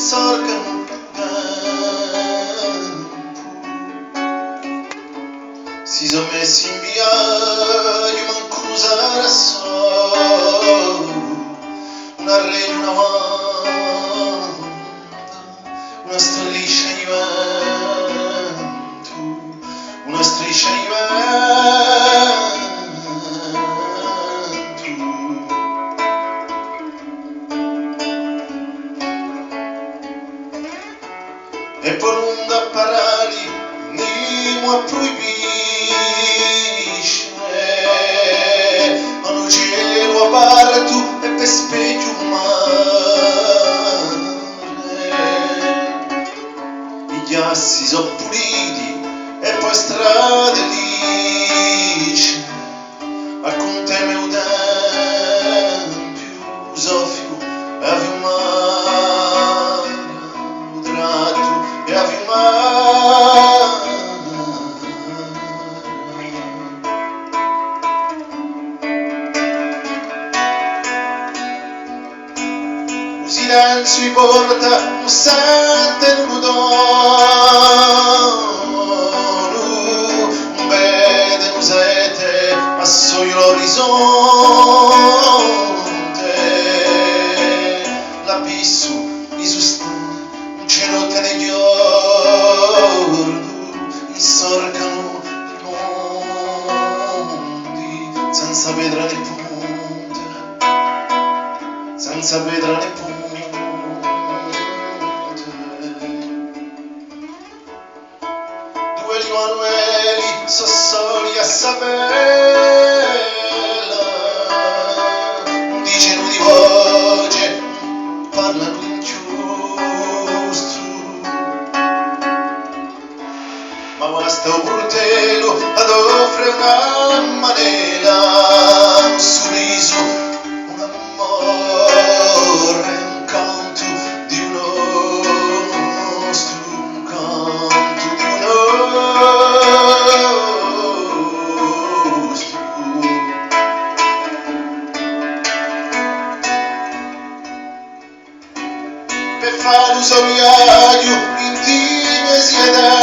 sorgano si sono messi in viaggio manco usare so una rete, una mano, una striscia di vento, una striscia di vento. E per un da parali nimo a proibisce ma non cielo aperto e per specchio mare i ghiacci sono puliti e poi strade lisce a conteme un tempio soffio e a fiumare un tratto e a fiumare il silenzio mi porta un sente un dono un vede un sete ma sogno l'orizzonte l'abisso mi sostiene un cielo te ne giorno insorcano i mondi senza pedra né punta senza pedra né punta. Due Emanueli sono soli a saperla, non dicono di voce, parlano ingiusto, ma basta un portello ad offrire una manela, un sorriso, un amore, un canto di un nostro, un canto di un nostro. Per fare un viaggio in timidità